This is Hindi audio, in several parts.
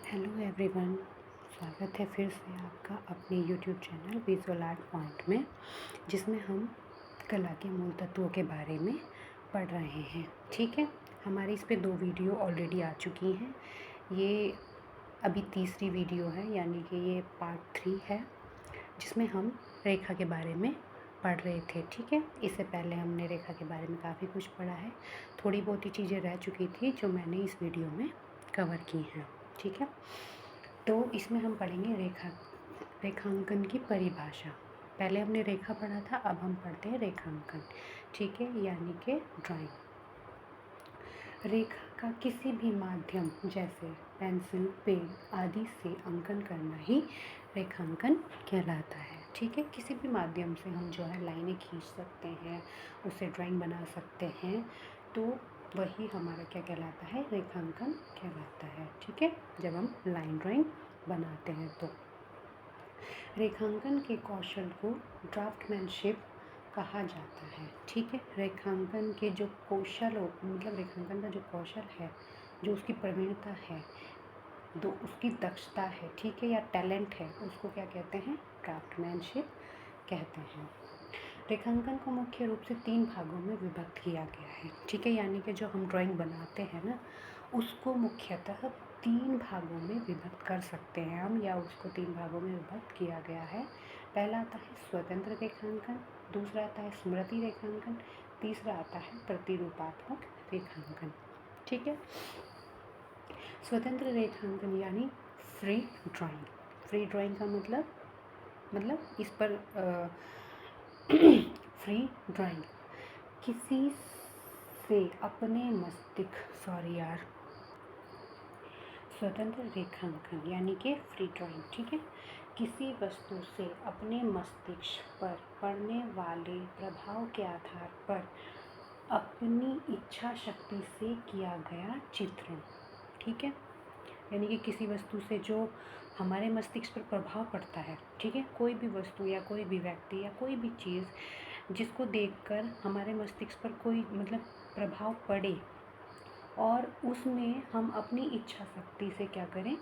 हेलो एवरीवन, स्वागत है फिर से आपका अपने YouTube channel visual art point में, जिसमें हम कला के मूल तत्वों के बारे में पढ़ रहे हैं। ठीक है, हमारी इस पे 2 वीडियो ऑलरेडी आ चुकी हैं। ये अभी तीसरी वीडियो है, यानी कि ये पार्ट 3 है, जिसमें हम रेखा के बारे में पढ़ रहे थे। ठीक है, इससे पहले हमने रेखा के बारे में काफ़ी कुछ पढ़ा है। थोड़ी बहुत ही चीज़ें रह चुकी थी जो मैंने इस वीडियो में कवर की हैं। ठीक है, तो इसमें हम पढ़ेंगे रेखांकन की परिभाषा। पहले हमने रेखा पढ़ा था, अब हम पढ़ते हैं रेखांकन। ठीक है, यानी कि ड्राइंग। रेखा का किसी भी माध्यम जैसे पेंसिल, पेन आदि से अंकन करना ही रेखांकन कहलाता है। ठीक है, किसी भी माध्यम से हम जो है लाइनें खींच सकते हैं, उससे ड्राइंग बना सकते हैं, तो वही हमारा क्या कहलाता है, रेखांकन कहलाता है। ठीक है, जब हम लाइन ड्राइंग बनाते हैं तो रेखांकन के कौशल को ड्राफ्टमैनशिप कहा जाता है। ठीक है, रेखांकन के जो कौशल हो, मतलब रेखांकन का जो कौशल है, जो उसकी प्रवीणता है, जो उसकी दक्षता है, ठीक है, या टैलेंट है, उसको क्या कहते हैं, ड्राफ्टमैनशिप कहते हैं। रेखांकन को मुख्य रूप से 3 भागों में विभक्त किया गया है। ठीक है, यानी कि जो हम ड्राइंग बनाते हैं ना, उसको मुख्यतः 3 भागों में विभक्त कर सकते हैं हम, या उसको 3 भागों में विभक्त किया गया है। पहला आता है स्वतंत्र रेखांकन, दूसरा आता है स्मृति रेखांकन, तीसरा आता है प्रतिरूपात्मक रेखांकन। ठीक है, स्वतंत्र रेखांकन यानी फ्री ड्राइंग। फ्री ड्राइंग का मतलब इस पर फ्री ड्राइंग किसी से अपने स्वतंत्र रेखांकन यानी कि फ्री ड्राइंग, ठीक है, किसी वस्तु से अपने मस्तिष्क पर पड़ने वाले प्रभाव के आधार पर अपनी इच्छा शक्ति से किया गया चित्रण। ठीक है, यानी कि किसी वस्तु से जो हमारे मस्तिष्क पर प्रभाव पड़ता है, ठीक है, कोई भी वस्तु या कोई भी व्यक्ति या कोई भी चीज़ जिसको देखकर हमारे मस्तिष्क पर कोई प्रभाव पड़े, और उसमें हम अपनी इच्छा शक्ति से क्या करें,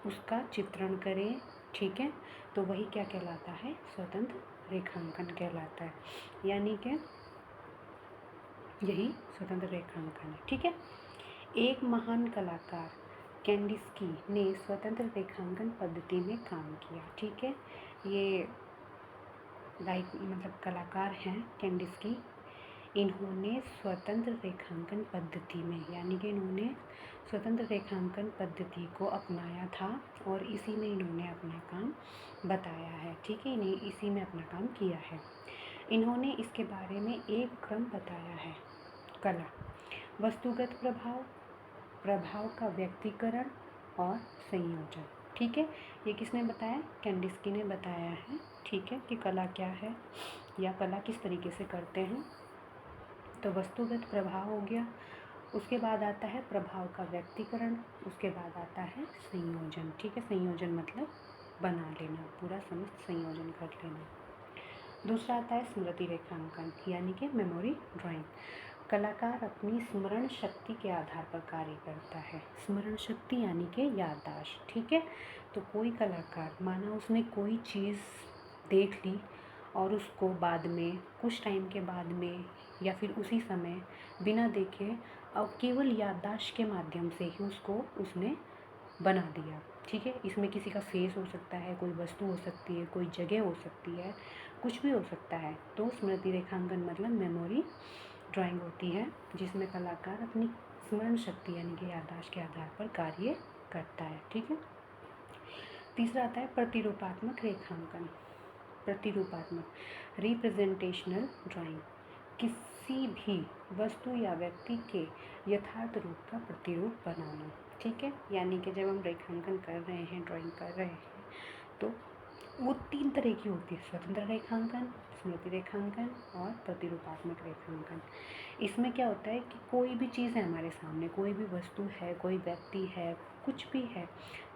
उसका चित्रण करें। ठीक है, तो वही क्या कहलाता है, स्वतंत्र रेखांकन कहलाता है, यानी कि यही स्वतंत्र रेखांकन है। ठीक है, एक महान कलाकार कैंडिस्की ने स्वतंत्र रेखांकन पद्धति में काम किया। ठीक है, ये कलाकार हैं कैंडिस्की। इन्होंने स्वतंत्र रेखांकन पद्धति में, यानी कि इन्होंने स्वतंत्र रेखांकन पद्धति को अपनाया था, और इसी में इन्होंने अपना काम बताया है। ठीक है, इन्हें इसी में अपना काम किया है। इन्होंने इसके बारे में एक क्रम बताया है, कला, वस्तुगत प्रभाव का व्यक्तीकरण और संयोजन। ठीक है, ये किसने बताया, कैंडिस्की ने बताया है। ठीक है, कि कला क्या है या कला किस तरीके से करते हैं। तो वस्तुगत प्रभाव हो गया, उसके बाद आता है प्रभाव का व्यक्तीकरण, उसके बाद आता है संयोजन। ठीक है, संयोजन मतलब बना लेना, पूरा समस्त संयोजन कर लेना। दूसरा आता है स्मृति रेखांकन, यानी कि मेमोरी ड्राइंग। कलाकार अपनी स्मरण शक्ति के आधार पर कार्य करता है। स्मरण शक्ति यानी कि याददाश्त। ठीक है, तो कोई कलाकार, माना उसने कोई चीज़ देख ली और उसको बाद में, कुछ टाइम के बाद में, या फिर उसी समय बिना देखे और केवल याददाश्त के माध्यम से ही उसको उसने बना दिया। ठीक है, इसमें किसी का फेस हो सकता है, कोई वस्तु हो सकती है, कोई जगह हो सकती है, कुछ भी हो सकता है। तो स्मृति रेखांकन मतलब मेमोरी ड्राइंग होती है, जिसमें कलाकार अपनी स्मरण शक्ति यानी कि याददाश्त के आधार पर कार्य करता है। ठीक है, तीसरा आता है प्रतिरूपात्मक रेखांकन। प्रतिरूपात्मक रिप्रेजेंटेशनल ड्राइंग, किसी भी वस्तु या व्यक्ति के यथार्थ रूप का प्रतिरूप बनाना। ठीक है, यानी कि जब हम रेखांकन कर रहे हैं, ड्राइंग कर रहे हैं, तो वो 3 तरह की होती है, स्वतंत्र रेखांकन, स्मृति रेखांकन और प्रतिरूपात्मक रेखांकन। इसमें क्या होता है कि कोई भी चीज़ है हमारे सामने, कोई भी वस्तु है, कोई व्यक्ति है, कुछ भी है,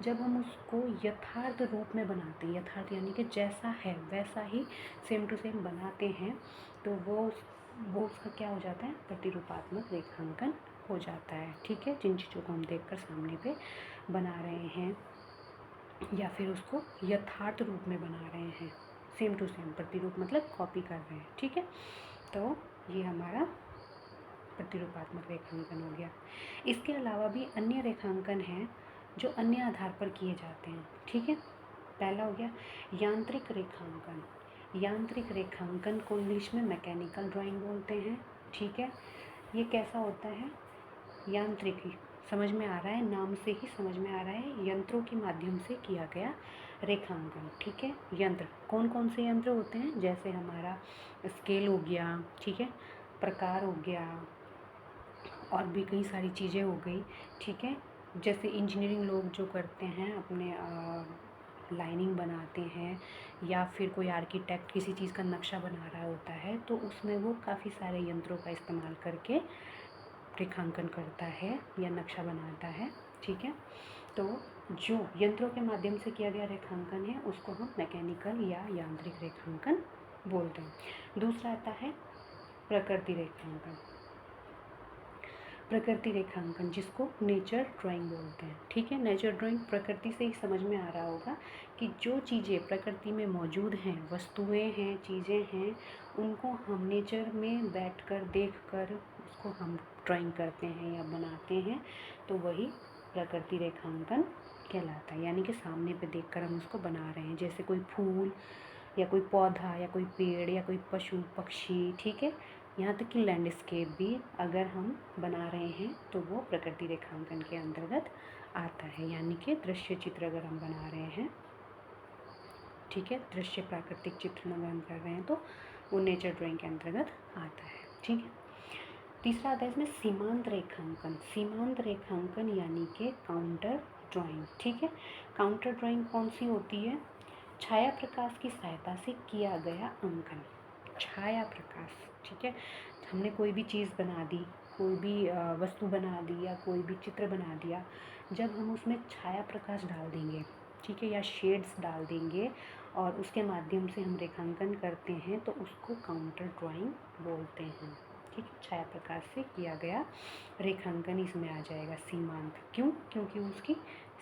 जब हम उसको यथार्थ रूप में बनाते हैं, यथार्थ यानी कि जैसा है वैसा ही सेम टू सेम बनाते हैं, तो वो उसका क्या हो जाता है, प्रतिरूपात्मक रेखांकन हो जाता है, ठीक है, जिन चीज़ों को हम देखकर सामने पे बना रहे हैं या फिर उसको यथार्थ रूप में बना रहे हैं, सेम टू सेम, प्रतिरूप मतलब कॉपी कर रहे हैं, ठीक है। तो ये हमारा प्रतिरूपात्मक रेखांकन हो गया। इसके अलावा भी अन्य रेखांकन हैं जो अन्य आधार पर किए जाते हैं, ठीक है। पहला हो गया यांत्रिक रेखांकन। यांत्रिक रेखांकन को इंग्लिश में मैकेनिकल ड्राइंग बोलते हैं, ठीक है। ये कैसा होता है? यांत्रिक, समझ में आ रहा है, नाम से ही समझ में आ रहा है, यंत्रों के माध्यम से किया गया रेखांकन, ठीक है। यंत्र कौन कौन से यंत्र होते हैं? जैसे हमारा स्केल हो गया, ठीक है, प्रकार हो गया, और भी कई सारी चीज़ें हो गई, ठीक है। जैसे इंजीनियरिंग लोग जो करते हैं, अपने लाइनिंग बनाते हैं, या फिर कोई आर्किटेक्ट किसी चीज़ का नक्शा बना रहा होता है, तो उसमें वो काफ़ी सारे यंत्रों का इस्तेमाल करके रेखांकन करता है या नक्शा बनाता है, ठीक है। तो जो यंत्रों के माध्यम से किया गया रेखांकन है उसको हम मैकेनिकल या यांत्रिक रेखांकन बोलते हैं। दूसरा आता है प्रकृति रेखांकन। प्रकृति रेखांकन जिसको नेचर ड्राइंग बोलते हैं, ठीक है। नेचर ड्राइंग प्रकृति से ही समझ में आ रहा होगा कि जो चीज़ें प्रकृति में मौजूद हैं, वस्तुएं हैं, चीज़ें हैं, उनको हम नेचर में बैठकर देखकर उसको हम ड्राइंग करते हैं या बनाते हैं, तो वही प्रकृति रेखांकन कहलाता है। यानी कि सामने पे देखकर हम उसको बना रहे हैं, जैसे कोई फूल या कोई पौधा या कोई पेड़ या कोई पशु पक्षी, ठीक है, यहाँ तक कि लैंडस्केप भी अगर हम बना रहे हैं तो वो प्रकृति रेखांकन के अंतर्गत आता है। यानी कि दृश्य चित्र अगर हम बना रहे हैं, ठीक है, दृश्य प्राकृतिक चित्र अगर हम कर रहे हैं तो वो नेचर ड्राइंग के अंतर्गत आता है, ठीक है। तीसरा आता है इसमें सीमांत रेखांकन। सीमांत रेखांकन यानी कि काउंटर ड्राइंग, ठीक है। काउंटर ड्राइंग कौन सी होती है? छाया प्रकाश की सहायता से किया गया अंकन। छाया प्रकाश, ठीक है, हमने कोई भी चीज़ बना दी, कोई भी वस्तु बना दी या कोई भी चित्र बना दिया, जब हम उसमें छाया प्रकाश डाल देंगे, ठीक है, या शेड्स डाल देंगे और उसके माध्यम से हम रेखांकन करते हैं तो उसको काउंटर ड्राइंग बोलते हैं, ठीक है। छाया प्रकाश से किया गया रेखांकन इसमें आ जाएगा सीमांत। क्यों? क्योंकि उसकी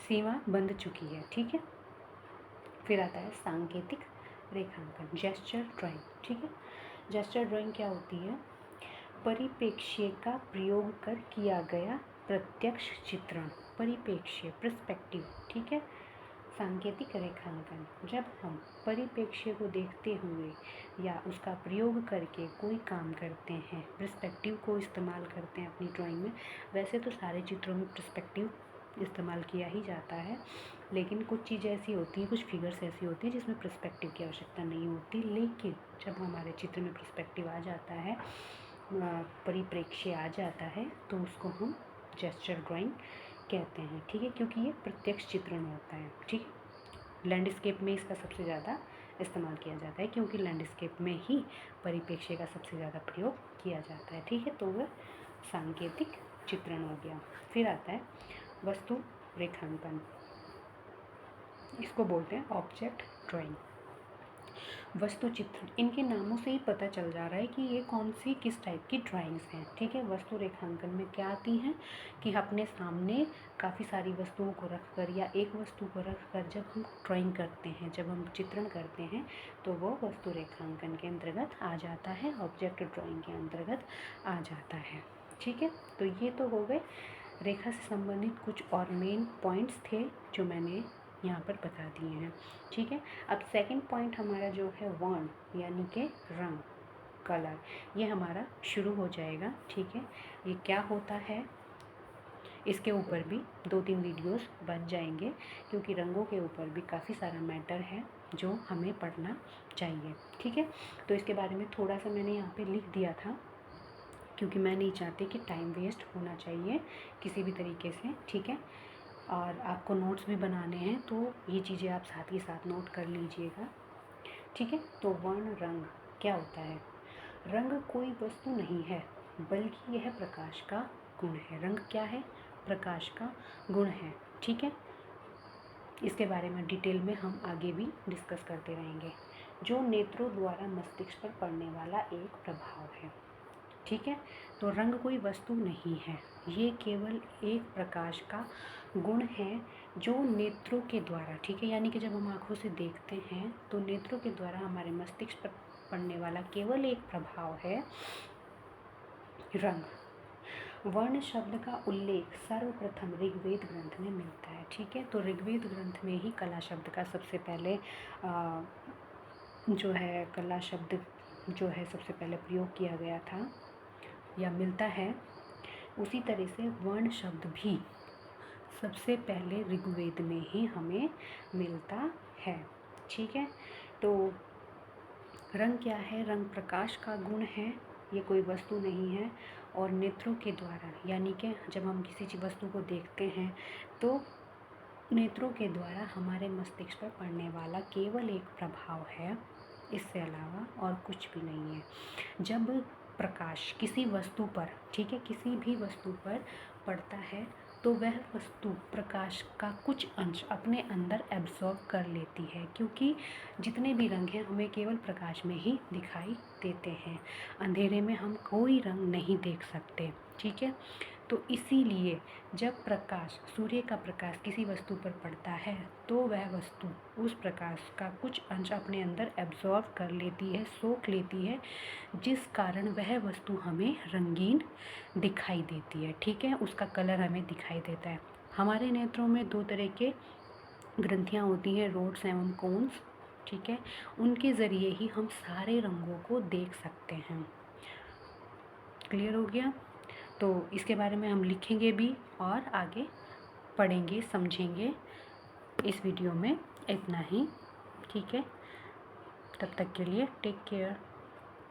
सीमा बंध चुकी है, ठीक है। फिर आता है सांकेतिक रेखांकन, जेस्चर ड्राइंग, ठीक है। जेस्चर ड्राइंग क्या होती है? परिप्रेक्ष्य का प्रयोग कर किया गया प्रत्यक्ष चित्रण, परिप्रेक्ष्य, पर्सपेक्टिव, ठीक है। सांकेतिक रेखांकन, जब हम परिप्रेक्ष्य को देखते हुए या उसका प्रयोग करके कोई काम करते हैं, पर्सपेक्टिव को इस्तेमाल करते हैं अपनी ड्राइंग में। वैसे तो सारे चित्रों में पर्सपेक्टिव इस्तेमाल किया ही जाता है, लेकिन कुछ चीज़ें ऐसी होती हैं, कुछ फिगर्स ऐसी होती हैं जिसमें पर्सपेक्टिव की आवश्यकता नहीं होती, लेकिन जब हमारे चित्र में पर्सपेक्टिव आ जाता है, परिप्रेक्ष्य आ जाता है, तो उसको हम जेस्चर ड्राइंग कहते हैं, ठीक है, क्योंकि ये प्रत्यक्ष चित्रण होता है, ठीक है। लैंडस्केप में इसका सबसे ज़्यादा इस्तेमाल किया जाता है, क्योंकि लैंडस्केप में ही परिप्रेक्ष्य का सबसे ज़्यादा प्रयोग किया जाता है, ठीक है। तो वह सांकेतिक चित्रण हो गया। फिर आता है वस्तु रेखांकन, इसको बोलते हैं ऑब्जेक्ट ड्राइंग। वस्तु चित्र, इनके नामों से ही पता चल जा रहा है कि ये कौन सी किस टाइप की ड्राइंग्स हैं, ठीक है। वस्तु रेखांकन में क्या आती हैं कि अपने सामने काफ़ी सारी वस्तुओं को रखकर या एक वस्तु को रखकर जब हम ड्राइंग करते हैं, जब हम चित्रण करते हैं, तो वो वस्तु रेखांकन के अंतर्गत आ जाता है, ऑब्जेक्ट ड्राइंग के अंतर्गत आ जाता है, ठीक है। तो ये तो हो गए रेखा से संबंधित कुछ और मेन पॉइंट्स थे जो मैंने यहाँ पर बता दिए हैं, ठीक है। अब सेकंड पॉइंट हमारा जो है वर्ण यानी कि रंग, कलर, ये हमारा शुरू हो जाएगा, ठीक है। ये क्या होता है, इसके ऊपर भी 2-3 वीडियोस बन जाएंगे, क्योंकि रंगों के ऊपर भी काफ़ी सारा मैटर है जो हमें पढ़ना चाहिए, ठीक है। तो इसके बारे में थोड़ा सा मैंने यहाँ पे लिख दिया था, क्योंकि मैं नहीं चाहती कि टाइम वेस्ट होना चाहिए किसी भी तरीके से, ठीक है। और आपको नोट्स भी बनाने हैं तो ये चीज़ें आप साथ ही साथ नोट कर लीजिएगा, ठीक है। तो वर्ण रंग क्या होता है? रंग कोई वस्तु नहीं है, बल्कि यह प्रकाश का गुण है। रंग क्या है? प्रकाश का गुण है, ठीक है। इसके बारे में डिटेल में हम आगे भी डिस्कस करते रहेंगे। जो नेत्रों द्वारा मस्तिष्क पर पड़ने वाला एक प्रभाव है, ठीक है। तो रंग कोई वस्तु नहीं है, ये केवल एक प्रकाश का गुण है जो नेत्रों के द्वारा, ठीक है, यानी कि जब हम आँखों से देखते हैं तो नेत्रों के द्वारा हमारे मस्तिष्क पर पड़ने वाला केवल एक प्रभाव है रंग। वर्ण शब्द का उल्लेख सर्वप्रथम ऋग्वेद ग्रंथ में मिलता है, ठीक है। तो ऋग्वेद ग्रंथ में ही कला शब्द का सबसे पहले जो है कला शब्द जो है सबसे पहले प्रयोग किया गया था या मिलता है। उसी तरह से वर्ण शब्द भी सबसे पहले ऋग्वेद में ही हमें मिलता है, ठीक है। तो रंग क्या है? रंग प्रकाश का गुण है, ये कोई वस्तु नहीं है। और नेत्रों के द्वारा, यानी कि जब हम किसी चीज़ वस्तु को देखते हैं तो नेत्रों के द्वारा हमारे मस्तिष्क पर पड़ने वाला केवल एक प्रभाव है, इससे अलावा और कुछ भी नहीं है। जब प्रकाश किसी वस्तु पर, ठीक है, किसी भी वस्तु पर पड़ता है तो वह वस्तु प्रकाश का कुछ अंश अपने अंदर एब्जॉर्ब कर लेती है, क्योंकि जितने भी रंग हैं हमें केवल प्रकाश में ही दिखाई देते हैं, अंधेरे में हम कोई रंग नहीं देख सकते, ठीक है। तो इसीलिए जब प्रकाश, सूर्य का प्रकाश किसी वस्तु पर पड़ता है तो वह वस्तु उस प्रकाश का कुछ अंश अपने अंदर एब्जॉर्ब कर लेती है, सोख लेती है, जिस कारण वह वस्तु हमें रंगीन दिखाई देती है, ठीक है, उसका कलर हमें दिखाई देता है। हमारे नेत्रों में दो तरह के ग्रंथियाँ होती हैं, रोड्स एवं कोन्स, ठीक है, उनके ज़रिए ही हम सारे रंगों को देख सकते हैं। क्लियर हो गया? तो इसके बारे में हम लिखेंगे भी और आगे पढ़ेंगे, समझेंगे। इस वीडियो में इतना ही, ठीक है। तब तक के लिए टेक केयर।